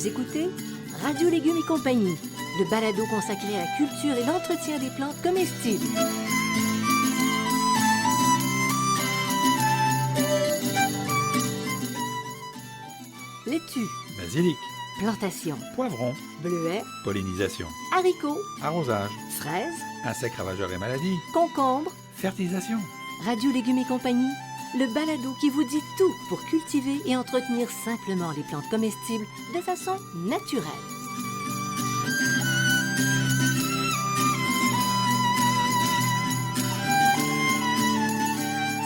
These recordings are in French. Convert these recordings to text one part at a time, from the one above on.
Vous écoutez Radio Légumes et compagnie, le balado consacré à la culture et l'entretien des plantes comestibles. Laitue, Basilic, plantation, poivron, bleuets, pollinisation, haricots, arrosage, fraises, insectes ravageurs et maladies, concombres. fertilisation. Radio Légumes et compagnie, le balado qui vous dit tout pour cultiver et entretenir simplement les plantes comestibles de façon naturelle.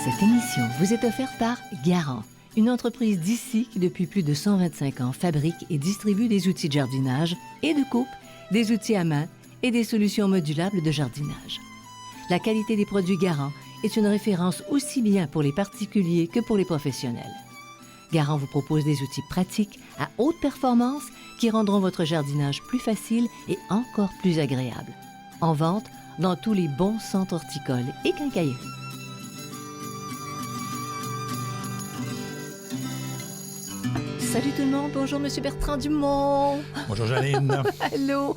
Cette émission vous est offerte par Garant, une entreprise d'ici qui, depuis plus de 125 ans, fabrique et distribue des outils de jardinage et de coupe, des outils à main et des solutions modulables de jardinage. La qualité des produits Garant est une référence aussi bien pour les particuliers que pour les professionnels. Garant vous propose des outils pratiques à haute performance qui rendront votre jardinage plus facile et encore plus agréable. En vente dans tous les bons centres horticoles et quincailleries. Salut tout le monde, bonjour Monsieur Bertrand Dumont. Bonjour Janine. Allô.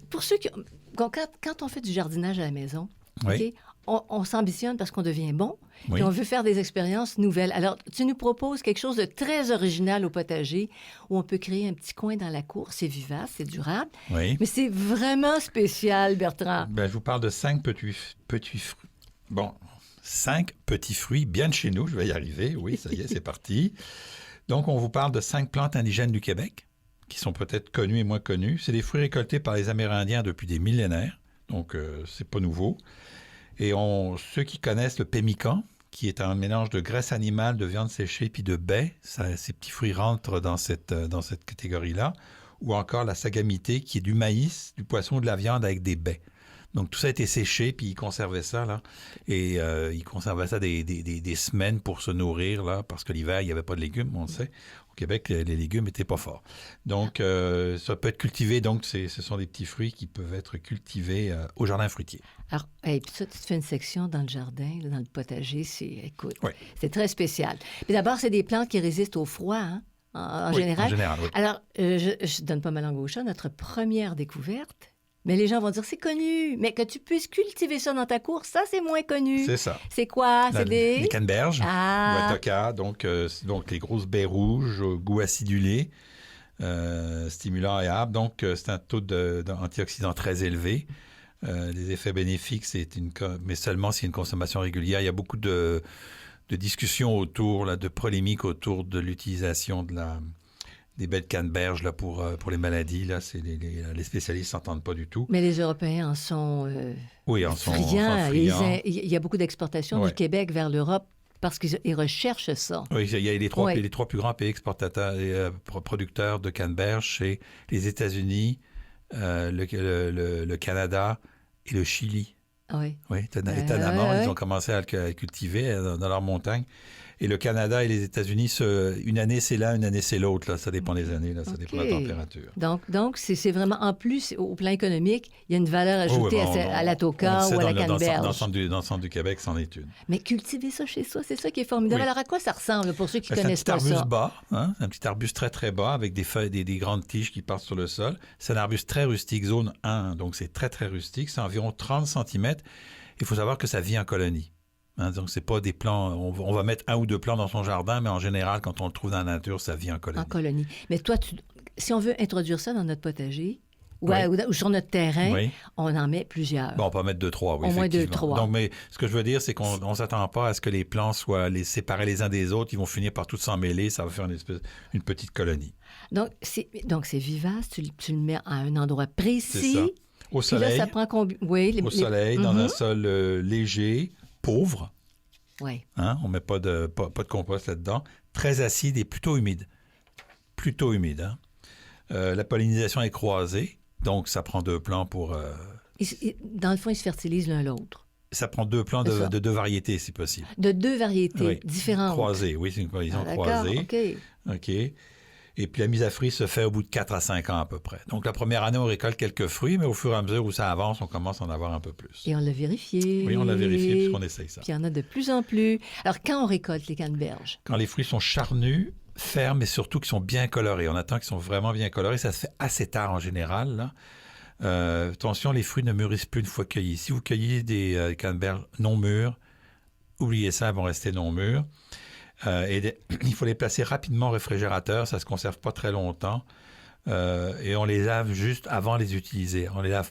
Pour ceux qui... Quand on fait du jardinage à la maison, Oui. OK, on s'ambitionne parce qu'on devient bon, Oui. et on veut faire des expériences nouvelles. Alors, tu nous proposes quelque chose de très original au potager, où on peut créer un petit coin dans la cour. C'est vivace, c'est durable, Oui. mais c'est vraiment spécial, Bertrand. Ben, je vous parle de 5 petits fruits. Bon, 5 petits fruits bien de chez nous, je vais y arriver. Oui, ça y est, c'est parti. Donc, on vous parle de 5 plantes indigènes du Québec, qui sont peut-être connues et moins connues. C'est des fruits récoltés par les Amérindiens depuis des millénaires, donc c'est pas nouveau. Et ceux qui connaissent le pémican, qui est un mélange de graisse animale, de viande séchée puis de baies, ces petits fruits rentrent dans cette catégorie-là. Ou encore la sagamité, qui est du maïs, du poisson, de la viande avec des baies. Donc tout ça a été séché, puis ils conservaient ça, là. Et ils conservaient ça des semaines pour se nourrir, là, parce que l'hiver, il n'y avait pas de légumes, on le sait. Au Québec, les légumes n'étaient pas forts. Donc ça peut être cultivé, donc ce sont des petits fruits qui peuvent être cultivés au jardin fruitier. Alors, puis ça, tu te fais une section dans le jardin, là, dans le potager, écoute, Oui. c'est très spécial. Puis d'abord, c'est des plantes qui résistent au froid, hein, en Oui, général. en général, oui. Alors, je donne pas ma langue au chat, notre première découverte, mais les gens vont dire, c'est connu, mais que tu puisses cultiver ça dans ta cour, ça, c'est moins connu. C'est ça. C'est quoi? C'est Les canneberges, Ah! Wataka, donc les grosses baies rouges, au goût acidulé, stimulant et âpre. Donc, c'est un taux d'antioxydants très élevé. Les effets bénéfiques, mais seulement s'il y a une consommation régulière. Il y a beaucoup de discussions autour, là, de polémiques autour de l'utilisation des baies de canneberge là, pour les maladies. Là, les spécialistes ne s'entendent pas du tout. Mais les Européens en sont friands. friands. Il y a beaucoup d'exportations Ouais. du Québec vers l'Europe parce qu'ils recherchent ça. Oui, il y a les trois Oui. plus grands pays exportateurs et producteurs de canneberge, c'est les États-Unis, le Canada et le Chili. Oui. Oui, étonnamment, ouais. ils ont commencé à le cultiver dans leurs montagnes. Et le Canada et les États-Unis, une année c'est l'un, une année c'est l'autre. Là. Ça dépend des années, là, ça dépend de la température. Donc c'est vraiment, en plus, au plan économique, il y a une valeur ajoutée à la toca ou à la canneberge. Dans le centre du Québec, c'en est une. Mais cultiver ça chez soi, c'est ça qui est formidable. Oui. Alors, à quoi ça ressemble, pour ceux qui ne C'est un connaissent petit pas arbuste ça? bas, hein? Un petit arbuste très, très bas avec des feuilles, des grandes tiges qui partent sur le sol. C'est un arbuste très rustique, zone 1, donc c'est très, très rustique. C'est environ 30 cm. Il faut savoir que ça vit en colonie. Hein, donc, c'est pas des plants... On va mettre 1 ou 2 plants dans son jardin, mais en général, quand on le trouve dans la nature, ça vit en colonie. En colonie. Mais toi, si on veut introduire ça dans notre potager Oui. ou sur notre terrain, Oui. on en met plusieurs. Bon, on peut en mettre 2-3, oui, Au moins effectivement. 2-3. Donc, mais ce que je veux dire, c'est qu'on ne s'attend pas à ce que les plants soient séparés les uns des autres. Ils vont finir par tous s'emmêler. Ça va faire une petite colonie. Donc, c'est vivace. Tu le mets à un endroit précis. C'est ça. Au Puis soleil. là, ça prend combien? Oui, Au soleil, dans un sol léger, pauvre. Oui. Hein? On ne met pas de compost là-dedans. Très acide et plutôt humide. Plutôt humide. Hein? La pollinisation est croisée, donc ça prend 2 plants pour... Dans le fond, ils se fertilisent l'un l'autre. Ça prend 2 plants de 2 variétés, si possible. De 2 variétés différentes. Croisées, oui, c'est une collision croisée. D'accord, OK. Et puis la mise à fruit se fait au bout de 4 à 5 ans à peu près. Donc la première année, on récolte quelques fruits, mais au fur et à mesure où ça avance, on commence à en avoir un peu plus. Et on l'a vérifié. Oui, on l'a vérifié puisqu'on essaye ça. Puis il y en a de plus en plus. Alors, quand on récolte les canneberges? Quand les fruits sont charnus, fermes et surtout qui sont bien colorés. On attend qu'ils sont vraiment bien colorés. Ça se fait assez tard en général, là. Attention, les fruits ne mûrissent plus une fois cueillis. Si vous cueillez des canneberges non mûrs, oubliez ça, elles vont rester non mûres. Il faut les placer rapidement au réfrigérateur, ça ne se conserve pas très longtemps. Et on les lave juste avant de les utiliser. On les lave.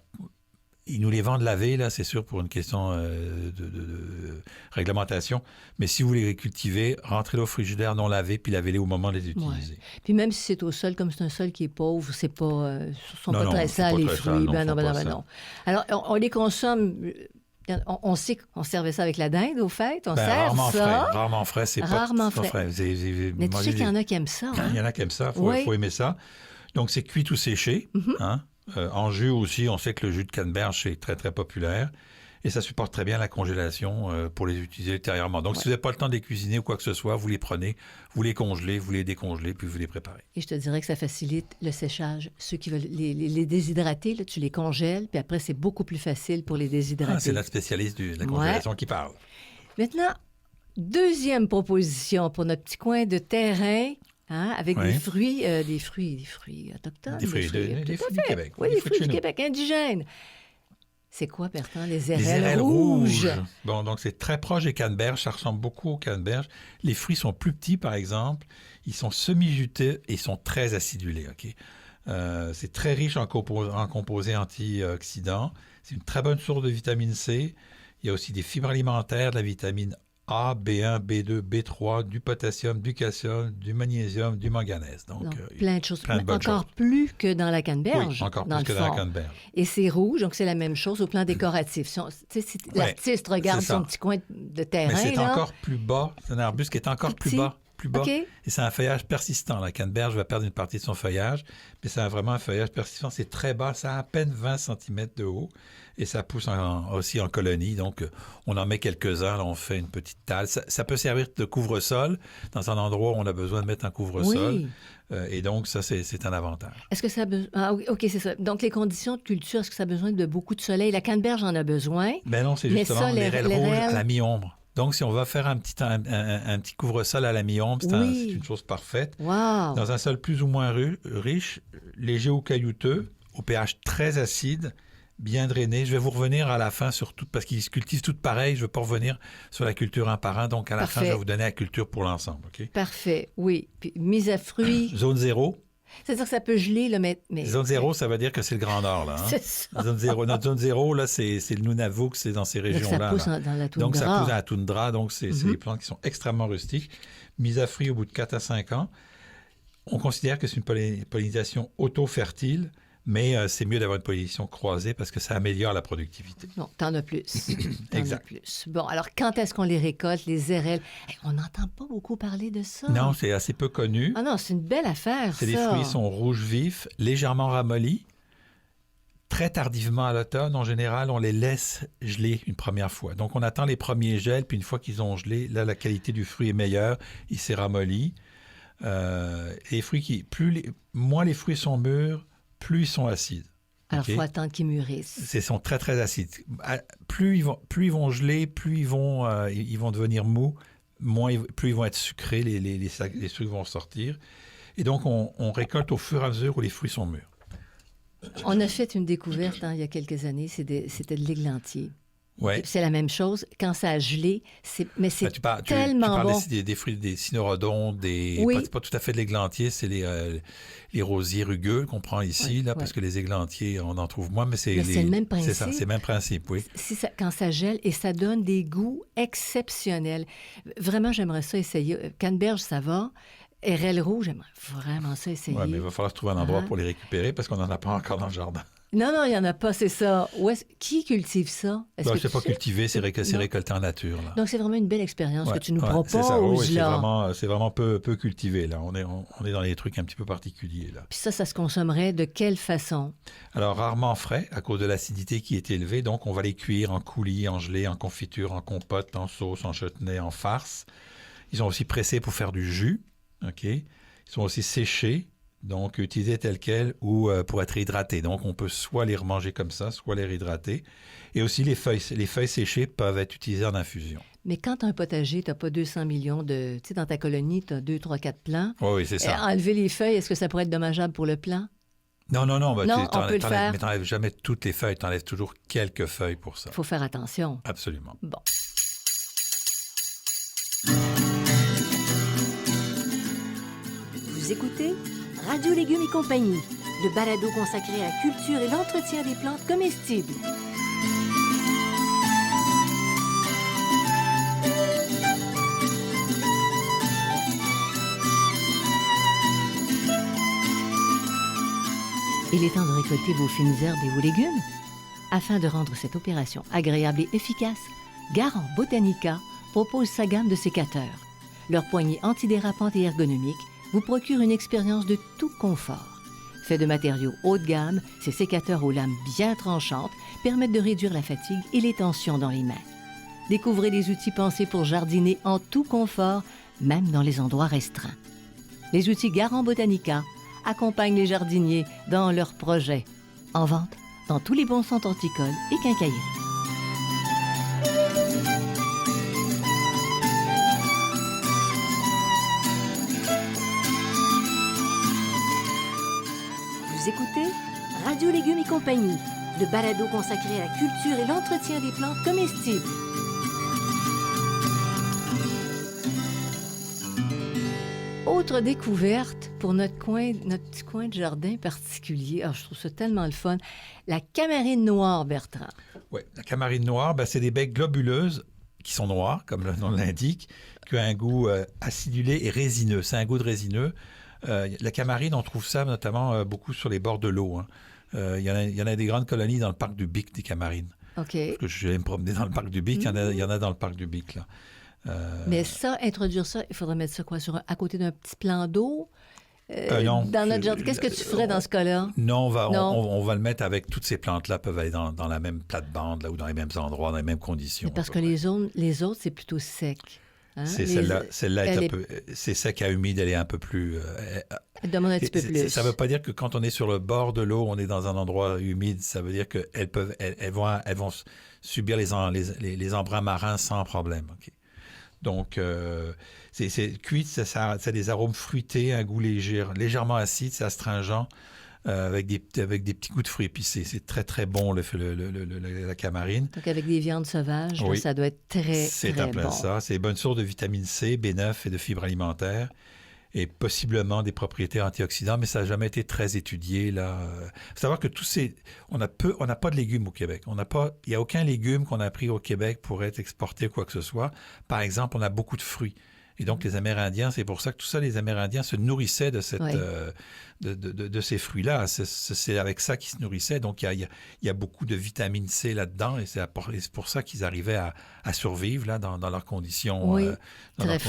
Ils nous les vendent lavés, là, c'est sûr, pour une question de réglementation. Mais si vous les cultivez, rentrez-les au frigidaire non lavés, puis lavez-les au moment de les utiliser. Ouais. Puis même si c'est au sol, comme c'est un sol qui est pauvre, c'est pas, sont Non, pas non, très c'est sales, pas les très fruits. sale, non, Ben non, faut ben pas non, ben ça. non. Alors, on les consomme. On sait qu'on servait ça avec la dinde, au fait. On sert rarement ça. frais. Rarement frais, c'est Rarement pas frais. Mais tu sais qu'il y en a qui aiment ça. Hein? Il y en a qui aiment ça, faut aimer ça. Donc, c'est cuit ou séché. Hein? En jus aussi, on sait que le jus de canneberge, c'est très, très populaire. Et ça supporte très bien la congélation pour les utiliser ultérieurement. Donc, si vous n'avez pas le temps de les cuisiner ou quoi que ce soit, vous les prenez, vous les congelez, vous les décongelez, puis vous les préparez. Et je te dirais que ça facilite le séchage. Ceux qui veulent les déshydrater, là, tu les congèles, puis après, c'est beaucoup plus facile pour les déshydrater. C'est notre spécialiste de la congélation qui parle. Maintenant, deuxième proposition pour notre petit coin de terrain. Hein, avec des fruits autochtones. Des fruits du Québec. Oui, des fruits du Québec, indigènes. C'est quoi, Bertrand? Les érelles, érelles rouges. Bon, donc c'est très proche des canneberges. Ça ressemble beaucoup aux canneberges. Les fruits sont plus petits, par exemple. Ils sont semi-juteux et ils sont très acidulés. OK? C'est très riche en composés antioxydants. C'est une très bonne source de vitamine C. Il y a aussi des fibres alimentaires, de la vitamine A, B1, B2, B3, du potassium, du calcium, du magnésium, du manganèse. Donc plein de choses. Plein de bonnes encore choses. plus que dans la canneberge. Oui, encore dans plus que le dans fond. la canneberge. Et c'est rouge, donc c'est la même chose au plan décoratif. Si l'artiste regarde son petit coin de terrain. Mais c'est là, encore plus bas. C'est un arbuste qui est encore plus bas. Okay. Et c'est un feuillage persistant. La canneberge va perdre une partie de son feuillage, mais c'est vraiment un feuillage persistant. C'est très bas, ça a à peine 20 cm de haut, et ça pousse aussi en colonie. Donc, on en met quelques-uns, là, on fait une petite talle. Ça peut servir de couvre-sol dans un endroit où on a besoin de mettre un couvre-sol. Oui. Et donc, ça, c'est un avantage. Est-ce que ça a besoin... Ah, OK, c'est ça. Donc, les conditions de culture, est-ce que ça a besoin de beaucoup de soleil? La canneberge en a besoin. Ben non, c'est justement l'érelle rouge à la mi-ombre. Donc, si on va faire un petit couvre-sol à la mi-ombre, c'est une chose parfaite. Wow. Dans un sol plus ou moins riche, léger ou caillouteux, au pH très acide, bien drainé. Je vais vous revenir à la fin sur tout, parce qu'ils se cultivent toutes pareilles. Je ne veux pas revenir sur la culture un par un. Donc, à la fin, je vais vous donner la culture pour l'ensemble. Okay? Parfait, oui. Puis, mise à fruits. Zone 0. C'est-à-dire que ça peut geler, là, mais... Zone 0, ça veut dire que c'est le Grand Nord, là. Hein? C'est ça. Zone 0. Notre zone 0, là, c'est le Nunavut, c'est dans ces régions-là. Donc, ça pousse dans la toundra. Donc, ça pousse dans la toundra. Donc, c'est des plantes qui sont extrêmement rustiques. Mise à fruits au bout de 4 à 5 ans. On considère que c'est une pollinisation auto-fertile, mais c'est mieux d'avoir une pollinisation croisée parce que ça améliore la productivité. Non, t'en as plus. Exact. Plus. Bon, alors, quand est-ce qu'on les récolte, les érelles? Hey, on n'entend pas beaucoup parler de ça. Non, c'est assez peu connu. Ah non, c'est une belle affaire, ça. Les fruits sont rouges vifs, légèrement ramollis. Très tardivement à l'automne, en général, on les laisse geler une première fois. Donc, on attend les premiers gels, puis une fois qu'ils ont gelé, là, la qualité du fruit est meilleure, il s'est ramolli. Les fruits moins les fruits sont mûrs, plus ils sont acides. Alors, il faut attendre qu'ils mûrissent. Ils sont très, très acides. Plus ils vont geler, plus ils vont devenir mous, plus ils vont être sucrés, les sucres vont sortir. Et donc, on récolte au fur et à mesure où les fruits sont mûrs. On a fait une découverte il y a quelques années, c'était de l'églantier. Ouais. C'est la même chose. Quand ça a gelé, mais c'est tellement bon. bon. Tu parles des fruits, des cynorhodons, pas tout à fait de l'églantier, c'est les rosiers rugueux qu'on prend ici, parce que les églantiers, on en trouve moins, mais c'est le même principe. C'est ça, c'est le même principe, oui. Quand ça gèle, et ça donne des goûts exceptionnels. Vraiment, j'aimerais ça essayer. Canneberge, ça va. Érelle rouge, j'aimerais vraiment ça essayer. Oui, mais il va falloir trouver un endroit pour les récupérer parce qu'on n'en a pas encore dans le jardin. Non, il n'y en a pas, c'est ça. Qui cultive ça? C'est pas cultivé, c'est récolté en nature. Là. Donc, c'est vraiment une belle expérience que tu nous proposes. C'est ça, là. C'est vraiment peu cultivé. Là. On est dans des trucs un petit peu particuliers. Là. Puis ça se consommerait de quelle façon? Alors, rarement frais, à cause de l'acidité qui est élevée. Donc, on va les cuire en coulis, en gelée, en confiture, en compote, en sauce, en chutney, en farce. Ils sont aussi pressés pour faire du jus. Okay? Ils sont aussi séchés. Donc, utilisés tels quels ou pour être hydratés. Donc, on peut soit les remanger comme ça, soit les réhydrater. Et aussi, les feuilles séchées peuvent être utilisées en infusion. Mais quand tu as un potager, tu n'as pas 200 millions de... Tu sais, dans ta colonie, tu as 2, 3, 4 plants. Oui, c'est ça. Enlever les feuilles, est-ce que ça pourrait être dommageable pour le plant? Non. Non, on peut le faire. Mais tu n'enlèves jamais toutes les feuilles. Tu enlèves toujours quelques feuilles pour ça. Il faut faire attention. Absolument. Bon. Vous écoutez Radio Légumes et compagnie, le balado consacré à la culture et l'entretien des plantes comestibles. Il est temps de récolter vos fines herbes et vos légumes. Afin de rendre cette opération agréable et efficace, Garant Botanica propose sa gamme de sécateurs. Leur poignée antidérapante et ergonomique vous procure une expérience de tout confort. Fait de matériaux haut de gamme, ces sécateurs aux lames bien tranchantes permettent de réduire la fatigue et les tensions dans les mains. Découvrez des outils pensés pour jardiner en tout confort, même dans les endroits restreints. Les outils Garant Botanica accompagnent les jardiniers dans leurs projets. En vente dans tous les bons centres horticoles et quincailleries. Vous écoutez Radio Légumes et compagnie, le balado consacré à la culture et l'entretien des plantes comestibles. Autre découverte pour notre petit coin de jardin particulier. Ah, je trouve ça tellement le fun. La camarine noire, Bertrand. Oui, la camarine noire, c'est des baies globuleuses qui sont noires, comme le nom l'indique, qui ont un goût acidulé et résineux. C'est un goût de résineux. La camarine, on trouve ça notamment beaucoup sur les bords de l'eau. Hein. Il y en a des grandes colonies dans le parc du Bic, des camarines. OK. Parce que je vais me promener dans le parc du Bic. Il y en a dans le parc du Bic, là. Mais ça, introduire ça, il faudrait mettre ça quoi, à côté d'un petit plan d'eau? Non. Dans notre jardin. Qu'est-ce que tu ferais dans ce cas-là? Non, on va le mettre avec toutes ces plantes-là, peuvent aller dans la même plate-bande là, ou dans les mêmes endroits, dans les mêmes conditions. Mais parce que les autres, c'est plutôt sec. Hein? C'est celle-là est un peu... C'est sec à humide, elle est un peu plus... Elle demande un petit peu plus. Ça ne veut pas dire que quand on est sur le bord de l'eau, on est dans un endroit humide. Ça veut dire qu'elles vont subir les embruns marins sans problème. Okay. Donc, c'est cuit, ça a des arômes fruités, un goût légèrement acide, c'est astringent, avec des petits goûts de fruits. Puis c'est très, très bon, la camarine. Donc, avec des viandes sauvages, oui. Là, ça doit être très, très bon. C'est en plein ça. C'est une bonne source de vitamine C, B9 et de fibres alimentaires. Et possiblement des propriétés antioxydantes, mais ça n'a jamais été très étudié. Il faut savoir que on n'a pas de légumes au Québec. Il n'y a aucun légume qu'on a pris au Québec pour être exporté ou quoi que ce soit. Par exemple, on a beaucoup de fruits. Et donc, les Amérindiens, c'est pour ça que tout ça, les Amérindiens se nourrissaient de de ces fruits-là. C'est avec ça qu'ils se nourrissaient. Donc, il y a beaucoup de vitamine C là-dedans et c'est pour ça qu'ils arrivaient à survivre là, dans leurs conditions, très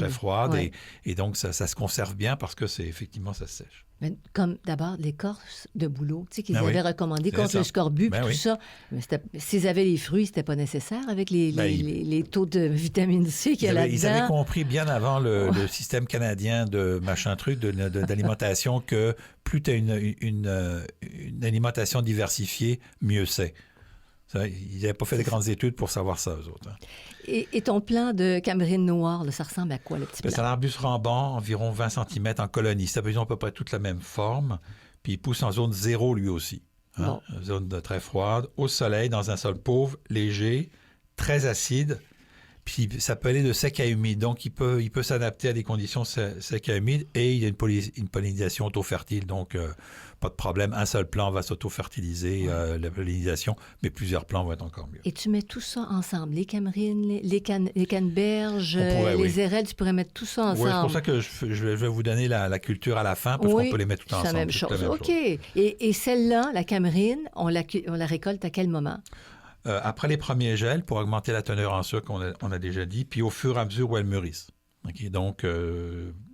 froides. Oui. Et donc, ça se conserve bien parce que effectivement, ça se sèche. Mais comme d'abord l'écorce de bouleau, tu sais, qu'ils avaient recommandé contre le scorbut, tout ça. Mais s'ils avaient les fruits, c'était pas nécessaire avec les taux de vitamine C qu'il y a là-dedans. Ils avaient compris bien avant le système canadien de machin truc, d'alimentation, que plus tu as une alimentation diversifiée, mieux c'est. Ils n'avaient pas fait de grandes études pour savoir ça, eux autres. Hein. Et ton plant de camarine noire, là, ça ressemble à quoi, le petit plant? C'est un arbuste rambant, environ 20 cm en colonie. Ça peut à peu près toute la même forme. Puis il pousse en zone 0 lui aussi. Hein? Bon. Zone très froide, au soleil, dans un sol pauvre, léger, très acide. Puis ça peut aller de sec à humide. Donc, il peut s'adapter à des conditions sec à humide et il y a une pollinisation auto-fertile. Donc, pas de problème. Un seul plant va s'auto-fertiliser, la pollinisation, mais plusieurs plants vont être encore mieux. Et tu mets tout ça ensemble? Les camerines, les canneberges, les érelles, tu pourrais mettre tout ça ensemble? Oui, c'est pour ça que je vais vous donner la culture à la fin, parce qu'on peut les mettre tout ensemble. C'est la même chose. OK. Et celle-là, la camerine, on la récolte à quel moment? Après les premiers gels, pour augmenter la teneur en sucre, on a déjà dit, puis au fur et à mesure où elles mûrissent. Okay? Donc,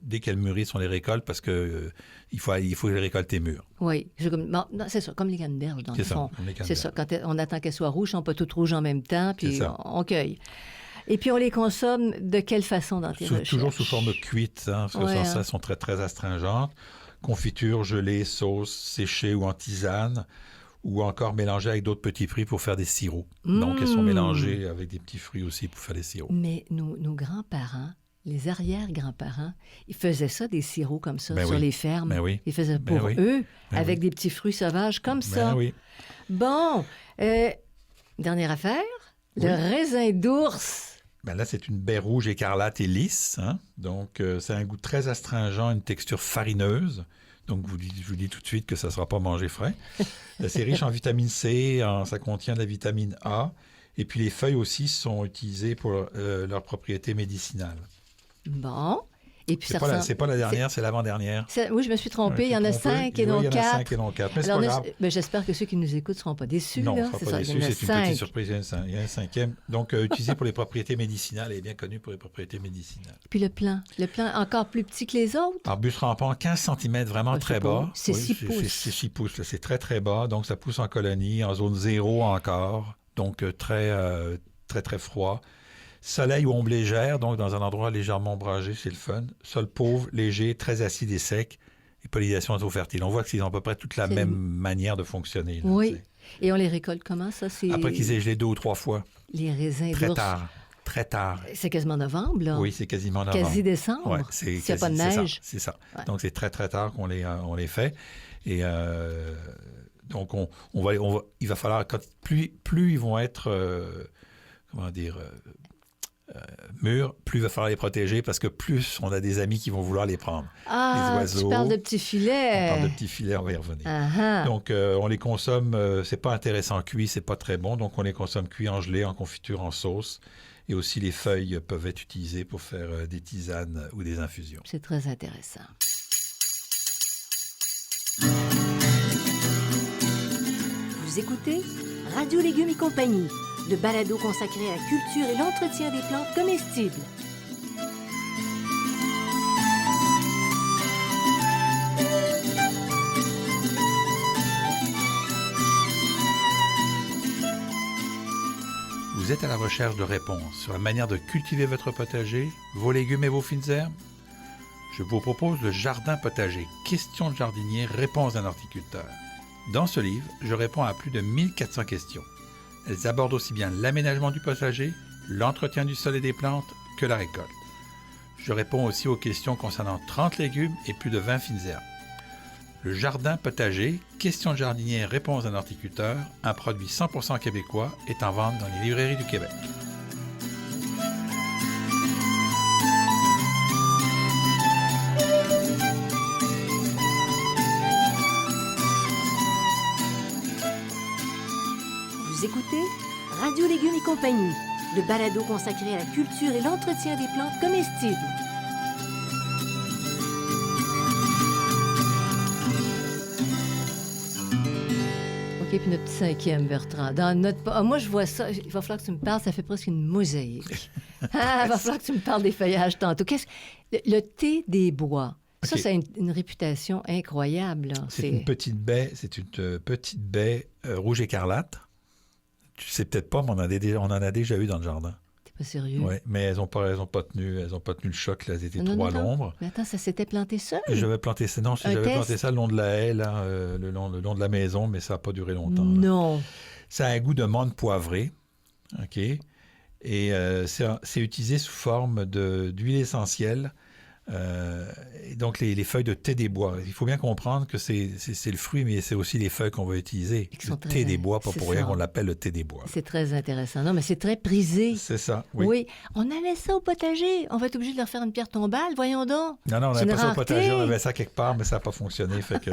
dès qu'elles mûrissent, on les récolte parce que il faut les récolter mûres. Oui, c'est ça, comme les canneberges, dans le fond. C'est ça, quand on attend qu'elles soient rouges, elles ne sont pas toutes rouges en même temps, puis on cueille. Et puis, on les consomme de quelle façon dans tes recherches? Toujours sous forme cuite, hein, parce que ça sont très, très astringentes. Confiture, gelée, sauce, séchée ou en tisane. ou encore mélangées avec d'autres petits fruits pour faire des sirops. Donc, elles sont mélangées avec des petits fruits aussi pour faire des sirops. Mais nos grands-parents, les arrière-grands-parents, ils faisaient ça, des sirops comme ça, Ben sur oui. les fermes. Ben oui. Ils faisaient Ben pour oui. eux, Ben avec oui. des petits fruits sauvages comme ça. Ben oui. Bon, dernière affaire, le Oui. raisin d'ours. Ben là, c'est une baie rouge écarlate et lisse. Hein? Donc, c'est un goût très astringent, une texture farineuse. Donc, je vous dis tout de suite que ça ne sera pas mangé frais. C'est riche en vitamine C, ça contient de la vitamine A. Et puis, les feuilles aussi sont utilisées pour leurs propriétés médicinales. Bon, et puis ça C'est pas la dernière, c'est l'avant-dernière. Oui, je me suis trompée. Il y en a 5 et non 4. Il y en a 5 et non 4. Mais c'est Alors, pas grave. j'espère que ceux qui nous écoutent ne seront pas déçus. Non, là. on ne C'est sera pas ça, il y déçus. en a C'est une 5. petite surprise. Il y a un cinquième. Donc, utilisé pour les propriétés médicinales et bien connu pour les propriétés médicinales. Puis le plant encore plus petit que les autres. Arbuste rampant, 15 cm, vraiment Je sais très pas. bas. C'est 6 pouces. C'est 6 pouces, là. C'est très, très bas. Donc, ça pousse en colonie, en zone 0 encore. Donc, très, très, très froid. Soleil ou ombre légère, donc dans un endroit légèrement ombragé, c'est le fun. Sol pauvre, léger, très acide et sec. Et pollinisation trop fertile. On voit qu'ils ont à peu près toute la même manière de fonctionner. Là, oui. t'sais. Et on les récolte comment, ça? C'est Après qu'ils aient gelé 2 ou 3 fois. les raisins Très d'ours. tard. Très tard. C'est quasiment novembre, là. Oui, c'est quasiment novembre. Quasi décembre. Ouais, S'il n'y a pas de neige. C'est ça. Ouais. Donc, c'est très, très tard qu'on les fait. Et donc, il va falloir, plus ils vont être, mûrs, plus il va falloir les protéger parce que plus on a des amis qui vont vouloir les prendre. Ah, les oiseaux. tu parles de petits filets. On parle de petits filets, on va y revenir. Ah, ah. Donc, on les consomme, c'est pas intéressant cuit, c'est pas très bon, donc on les consomme cuits en gelée, en confiture, en sauce. Et aussi, les feuilles peuvent être utilisées pour faire des tisanes ou des infusions. C'est très intéressant. Vous écoutez Radio Légumes et compagnie, le balado consacré à la culture et l'entretien des plantes comestibles. Vous êtes à la recherche de réponses sur la manière de cultiver votre potager, vos légumes et vos fines herbes? Je vous propose le Jardin potager, questions de jardinier, réponses d'un horticulteur. Dans ce livre, je réponds à plus de 1400 questions. Elles abordent aussi bien l'aménagement du potager, l'entretien du sol et des plantes que la récolte. Je réponds aussi aux questions concernant 30 légumes et plus de 20 fines herbes. Le Jardin potager, questions de jardinier, réponses d'un horticulteur, un produit 100% québécois, est en vente dans les librairies du Québec. Vous écoutez Radio Légumes et compagnie, le balado consacré à la culture et l'entretien des plantes comestibles. OK, puis notre petit cinquième, Bertrand. Moi, je vois ça. Il va falloir que tu me parles. Ça fait presque une mosaïque. Il va falloir que tu me parles des feuillages tantôt. Le thé des bois. Ça, OK. ça a une réputation incroyable. Là. C'est une petite baie, rouge écarlate. Tu sais peut-être pas, mais on en a déjà eu dans le jardin. T'es pas sérieux? Oui, mais elles ont pas tenu le choc, là, elles étaient Non, trop à non, non. l'ombre. Mais attends, ça s'était planté seul? Et j'avais planté ça, non, Un j'avais test? planté ça le long de la haie, là, le long de la maison, mais ça n'a pas duré longtemps. là. Non. Ça a un goût de menthe poivrée, OK? Et c'est utilisé sous forme d'huile essentielle. Et donc, les feuilles de thé des bois. Il faut bien comprendre que c'est le fruit, mais c'est aussi les feuilles qu'on va utiliser. Qui Le sont thé des bois, pas c'est pour rien ça. qu'on l'appelle le thé des bois. C'est très intéressant. Non, mais c'est très prisé. C'est ça, oui. Oui. On avait ça au potager. On va être obligé de leur faire une pierre tombale. Voyons donc. Non, on C'est n'avait une pas ça au rareté. potager, on avait ça quelque part, mais ça n'a pas fonctionné. Fait que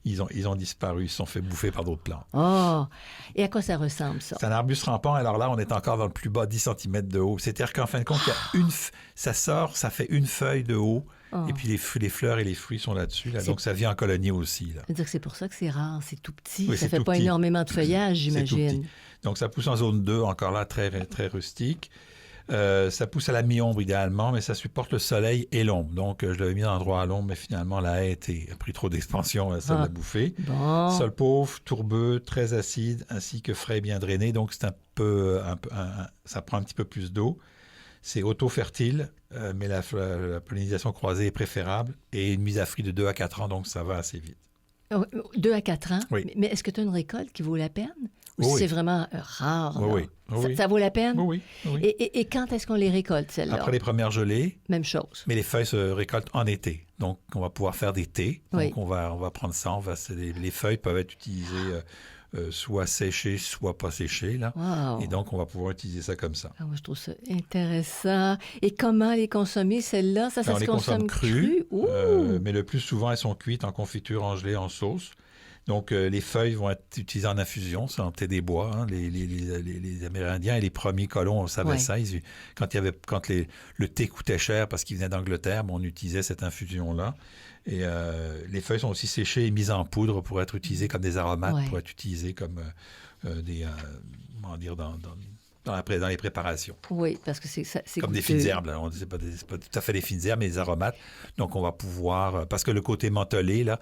ils ont disparu, ils se sont fait bouffer par d'autres plantes. Oh! Et à quoi ça ressemble, ça? C'est un arbuste rampant, alors là, on est encore dans le plus bas 10 cm de haut. C'est-à-dire qu'en fin de compte, il y a ça sort, ça fait une feuille de haut, Oh. et puis les fleurs et les fruits sont là-dessus. Là, donc, ça vit en colonie aussi. Là. Ça veut dire que c'est pour ça que c'est rare. C'est tout petit. Oui, ça c'est fait tout pas petit. énormément de feuillage, C'est tout j'imagine. petit. Donc, ça pousse en zone 2, encore là, très, très rustique. Ça pousse à la mi-ombre idéalement, mais ça supporte le soleil et l'ombre. Donc, je l'avais mis dans l'endroit à l'ombre, mais finalement, la haie a pris trop d'expansion, ça l'a bouffé. Bon. Sol pauvre, tourbeux, très acide, ainsi que frais et bien drainé. Donc, c'est ça prend un petit peu plus d'eau. C'est auto-fertile, mais la pollinisation croisée est préférable et une mise à fruit de 2 à 4 ans, donc ça va assez vite. 2 à 4 ans. Oui. Mais est-ce que tu as une récolte qui vaut la peine? Ou Oui. c'est vraiment rare? Oui, là? oui. Oui. Ça vaut la peine? Oui, oui. Et quand est-ce qu'on les récolte, celles-là? Après les premières gelées, Même chose. mais les feuilles se récoltent en été. Donc, on va pouvoir faire des thés. Oui. Donc, on va prendre ça. Les feuilles peuvent être utilisées soit séchées, soit pas séchées. Là. Wow. Et donc, on va pouvoir utiliser ça comme ça. Ah, moi, je trouve ça intéressant. Et comment les consommer, celles-là? Ça Ben, on se les consomme consomme crues, Ouh! mais le plus souvent, elles sont cuites en confiture, en gelée, en sauce. Donc, les feuilles vont être utilisées en infusion, c'est en thé des bois. Hein. Les Amérindiens et les premiers colons savaient ça. Quand le thé coûtait cher parce qu'il venait d'Angleterre, on utilisait cette infusion-là. Et les feuilles sont aussi séchées et mises en poudre pour être utilisées comme des aromates, pour être utilisées comme dans les préparations. Oui, parce que c'est comme des goûteux. fines herbes. Là. C'est pas tout à fait des fines herbes, mais des aromates. Donc, on va pouvoir... parce que le côté mentholé, là,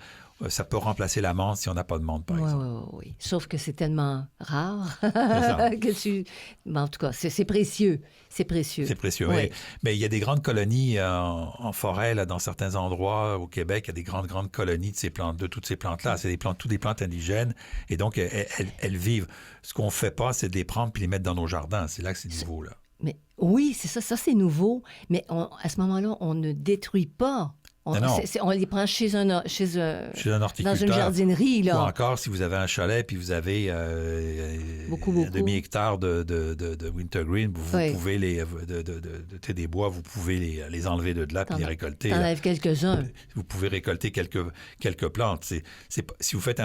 ça peut remplacer la menthe si on n'a pas de menthe, par exemple. Oui. Sauf que c'est tellement rare C'est ça. Mais en tout cas, c'est précieux. C'est précieux. C'est précieux, Oui. oui. Mais il y a des grandes colonies en forêt, là, dans certains endroits au Québec. Il y a des grandes colonies de toutes ces plantes-là. C'est toutes des plantes indigènes. Et donc, elles vivent. Ce qu'on ne fait pas, c'est de les prendre puis les mettre dans nos jardins. C'est là que c'est nouveau, là. Mais oui, c'est ça. Ça, c'est nouveau. Mais à ce moment-là, on ne détruit pas. On les prend chez un horticulteur. Dans une jardinerie, là. Ou encore, si vous avez un chalet puis vous avez beaucoup. un demi-hectare de wintergreen, vous pouvez de thé des bois, vous pouvez les enlever de là puis les récolter. T'enlèves quelques-uns. Vous pouvez récolter quelques plantes. Si vous faites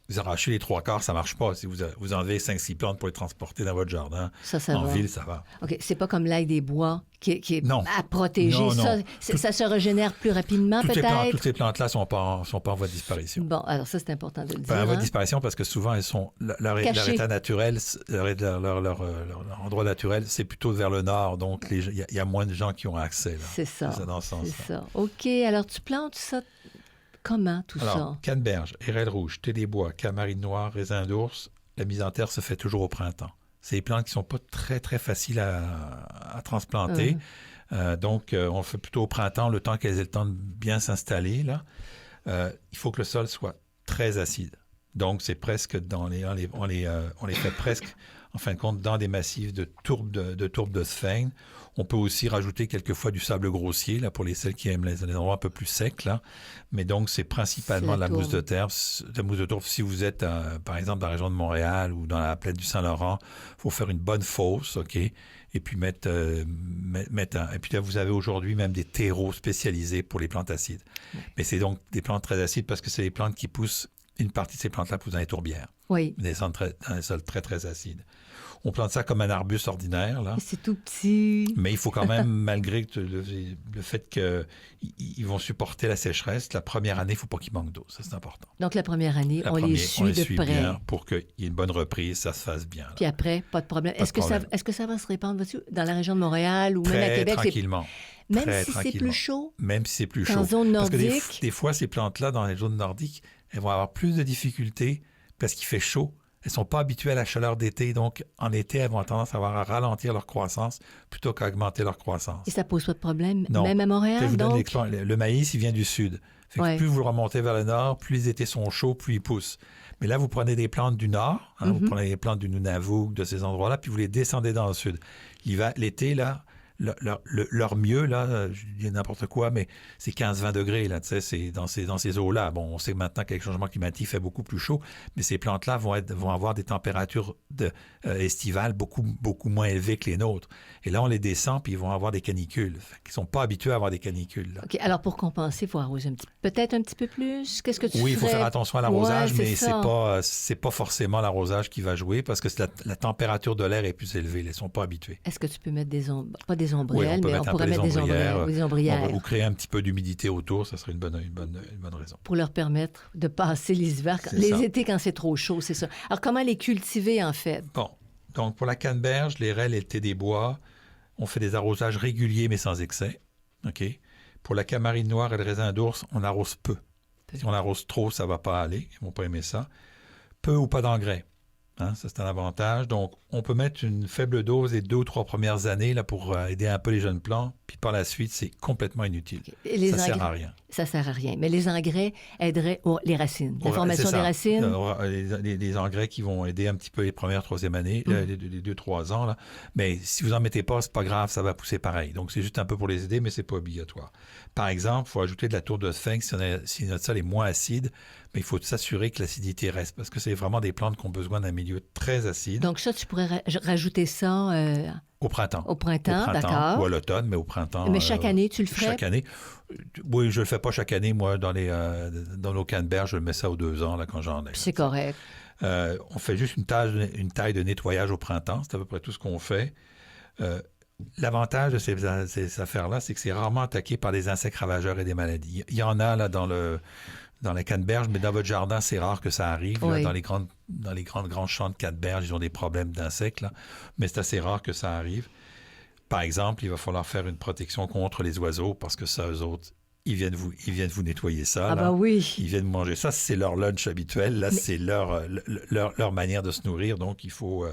vous arrachez les 3/4, ça ne marche pas. Si vous enlevez 5-6 plantes pour les transporter dans votre jardin, en ville, ça va. OK. C'est pas comme l'ail des bois qui est non. à protéger. Non. Ça se régénère plus rapidement, peut-être? Toutes ces plantes-là sont pas en voie de disparition. Bon, alors ça, c'est important de le dire. En voie de disparition parce que souvent, elles sont leur état naturel, leur endroit naturel, c'est plutôt vers le nord. Donc, il y a moins de gens qui ont accès. Là. C'est ça. Dans ce sens-là. C'est ça. OK. Alors, tu plantes ça comment, tout ça? Canneberge, érelle rouge, thé des bois, camarine noire, raisin d'ours, la mise en terre se fait toujours au printemps. C'est des plantes qui ne sont pas très, très faciles à transplanter. Donc, on le fait plutôt au printemps, le temps qu'elles aient le temps de bien s'installer. Là. Il faut que le sol soit très acide. Donc, c'est presque on les fait presque, en fin de compte, dans des massifs de tourbe de sphène. On peut aussi rajouter quelquefois du sable grossier, là, pour celles qui aiment les endroits un peu plus secs, là. Mais donc, c'est principalement de la mousse de terre. La mousse de tourbe, si vous êtes, par exemple, dans la région de Montréal ou dans la plaine du Saint-Laurent, il faut faire une bonne fosse, OK? Et puis et puis là, vous avez aujourd'hui même des terreaux spécialisés pour les plantes acides. Mais c'est donc des plantes très acides parce que c'est des plantes qui poussent, une partie de ces plantes-là poussent dans les tourbières. Oui. Dans les sols très, très acides. On plante ça comme un arbuste ordinaire. Là. C'est tout petit. Mais il faut quand même, malgré le fait qu'ils vont supporter la sécheresse, la première année, il ne faut pas qu'ils manquent d'eau. Ça, c'est important. Donc, la première année, on les suit de près. Bien pour qu'il y ait une bonne reprise, ça se fasse bien. Là. Puis après, pas de problème. Est-ce que ça va se répandre dans la région de Montréal ou même à Québec? Tranquillement. Même si c'est plus chaud? Même si c'est plus chaud. En zone nordique? Parce que des fois, ces plantes-là, dans les zones nordiques, elles vont avoir plus de difficultés parce qu'il fait chaud. Elles ne sont pas habituées à la chaleur d'été, donc en été, elles vont avoir tendance à ralentir leur croissance plutôt qu'à augmenter leur croissance. Et ça ne pose pas de problème, non. même à Montréal? Je vous donne le maïs, il vient du sud. Fait que plus vous le remontez vers le nord, plus les étés sont chauds, plus il pousse. Mais là, vous prenez des plantes du nord, vous prenez des plantes du Nunavut, de ces endroits-là, puis vous les descendez dans le sud. L'été, là, leur mieux, là, je dis n'importe quoi, mais c'est 15-20 degrés, là, tu sais, c'est dans ces eaux-là. Bon, on sait maintenant qu'avec le changement climatique, il fait beaucoup plus chaud, mais ces plantes-là vont avoir des températures estivales beaucoup moins élevées que les nôtres. Et là, on les descend, puis ils vont avoir des canicules. Ils ne sont pas habitués à avoir des canicules. Là. OK, alors pour compenser, il faut arroser peut-être un petit peu plus? Qu'est-ce que tu ferais? Oui, il faut faire attention à l'arrosage, mais ça. c'est pas forcément l'arrosage qui va jouer, parce que la température de l'air est plus élevée. Ils ne sont pas habitués. Est-ce que tu peux mettre pas des ombrelles, mais on pourrait mettre des ombrières. Ou créer un petit peu d'humidité autour, ça serait une bonne raison. Pour leur permettre de passer les hivers, étés quand c'est trop chaud, c'est ça. Alors, comment les cultiver, en fait? Bon, donc pour la canneberge, l'érelle et le thé des bois, on fait des arrosages réguliers, mais sans excès. OK? Pour la camarine noire et le raisin d'ours, on arrose peu. Si on arrose trop, ça ne va pas aller. Ils ne vont pas aimer ça. Peu ou pas d'engrais. Hein, ça, c'est un avantage. Donc, on peut mettre une faible dose les 2 ou 3 premières années là, pour aider un peu les jeunes plants. puis par la suite, c'est complètement inutile. Et les Ça ne sert engrais- à rien. Ça sert à rien. Mais les engrais aideraient les racines. La formation C'est des ça. racines. Les engrais qui vont aider un petit peu les premières, troisième années, les 2-3 ans. Là. Mais si vous n'en mettez pas, c'est pas grave, ça va pousser pareil. Donc, c'est juste un peu pour les aider, mais c'est pas obligatoire. Par exemple, il faut ajouter de la tourte de sphinx si notre sol est moins acide, mais il faut s'assurer que l'acidité reste, parce que c'est vraiment des plantes qui ont besoin d'un milieu très acide. Donc ça, tu pourrais rajouter ça Au printemps. au printemps, d'accord. Ou à l'automne, mais au printemps. Mais chaque année, tu le ferais? Chaque année. Oui, je ne le fais pas chaque année. Moi, dans nos canneberges, je mets ça aux 2 ans là, quand j'en ai. C'est correct. On fait juste une taille de nettoyage au printemps. C'est à peu près tout ce qu'on fait. L'avantage de ces affaires-là, c'est que c'est rarement attaqué par des insectes ravageurs et des maladies. Il y en a là dans la canneberge, mais dans votre jardin, c'est rare que ça arrive. Oui. Là, dans les grands champs de canneberge, ils ont des problèmes d'insectes, là, mais c'est assez rare que ça arrive. Par exemple, il va falloir faire une protection contre les oiseaux parce que ça, eux autres, ils viennent vous nettoyer ça. Ah là. bah oui. Ils viennent manger ça. C'est leur lunch habituel. Là, c'est leur manière de se nourrir. Donc, il faut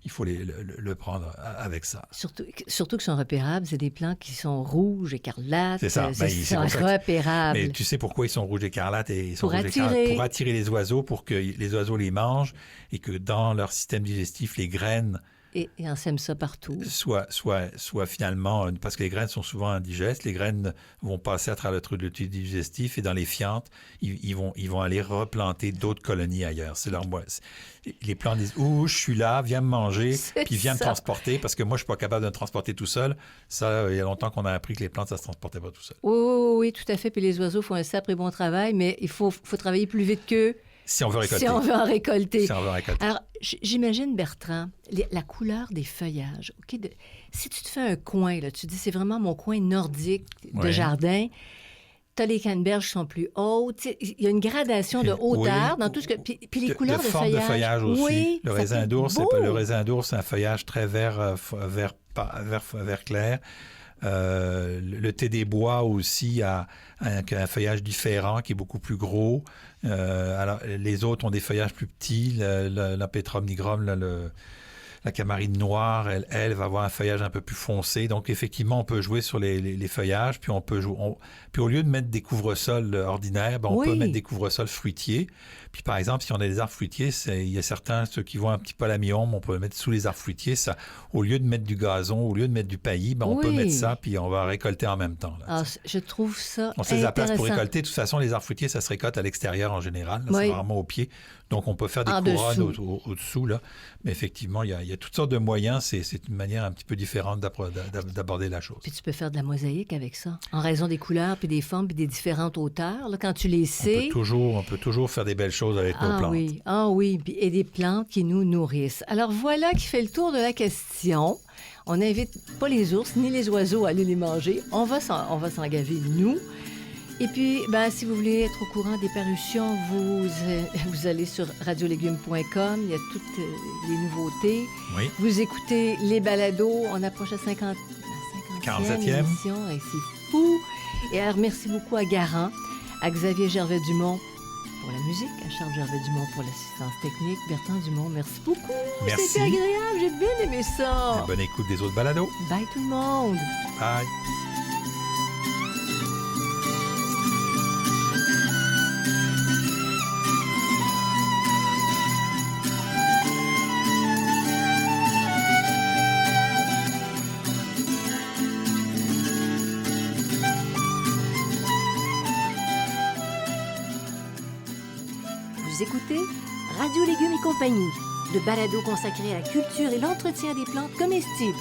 le prendre avec ça. Surtout qu'ils sont repérables. C'est des plantes qui sont rouges, écarlates. C'est ça. C'est repérable. Mais tu sais pourquoi ils sont rouges écarlates et ils sont Pour rouges attirer. écarlates? Pour attirer les oiseaux, pour que les oiseaux les mangent et que dans leur système digestif, les graines Et on sème ça partout. soit finalement, parce que les graines sont souvent indigestes, les graines vont passer à travers le truc de tube digestif et dans les fientes, ils vont aller replanter d'autres colonies ailleurs. C'est leur les plantes disent « Ouh, je suis là, viens me manger, puis viens me transporter, parce que moi, je suis pas capable de me transporter tout seul. » Ça, il y a longtemps qu'on a appris que les plantes, ça se transportait pas tout seul. Oui, tout à fait. Puis les oiseaux font un sacré bon travail, mais il faut travailler plus vite qu'eux. Si on veut récolter. Si on veut en récolter. Si on veut récolter. Alors, j'imagine, Bertrand, la couleur des feuillages. OK, si tu te fais un coin, là, tu dis c'est vraiment mon coin nordique de Oui. jardin, tu as les canneberges qui sont plus hautes. Il y a une gradation de hauteur dans tout ce que... Puis les couleurs de forme feuillage. de feuillage aussi. Oui, le ça raisin fait d'ours, beau. le raisin d'ours, c'est un feuillage très vert clair. Le thé des bois aussi a un feuillage différent qui est beaucoup plus gros. Alors, les autres ont des feuillages plus petits. La Petrum nigrum, la camarine noire, elle va avoir un feuillage un peu plus foncé. Donc, effectivement, on peut jouer sur les feuillages. Puis, puis au lieu de mettre des couvre-sols ordinaires, on peut mettre des couvre-sols fruitiers. Puis, par exemple, si on a des arbres fruitiers, il y a certains, ceux qui vont un petit peu à la mi-ombre, on peut le mettre sous les arbres fruitiers. Ça, au lieu de mettre du gazon, au lieu de mettre du paillis, on peut mettre ça, puis on va récolter en même temps. Là, Ah, je trouve ça on sait la place pour intéressant. récolter. De toute façon, les arbres fruitiers, ça se récolte à l'extérieur en général. Là, Oui. c'est rarement au pied. Donc, on peut faire des En couronnes dessous. au-dessous. Là. Mais effectivement, il y a toutes sortes de moyens. C'est une manière un petit peu différente d'aborder la chose. Puis tu peux faire de la mosaïque avec ça, en raison des couleurs, puis des formes, puis des différentes hauteurs. Là, quand tu les sais... On peut toujours faire des belles choses avec nos plantes. Oui, et des plantes qui nous nourrissent. Alors voilà qui fait le tour de la question. On n'invite pas les ours ni les oiseaux à aller les manger. On va s'en gaver, nous. Et puis, si vous voulez être au courant des parutions, vous allez sur radiolégumes.com. Il y a toutes les nouveautés. Oui. Vous écoutez les balados. On approche la 50e 47e émission. Et c'est fou. Et alors, merci beaucoup à Garant, à Xavier Gervais-Dumont pour la musique, à Charles Gervais-Dumont pour l'assistance technique. Bertrand Dumont, merci beaucoup. Merci. C'était agréable. J'ai bien aimé ça. Bonne écoute des autres balados. Bye tout le monde. Bye. Vous écoutez Radio Légumes et compagnie, le balado consacré à la culture et l'entretien des plantes comestibles.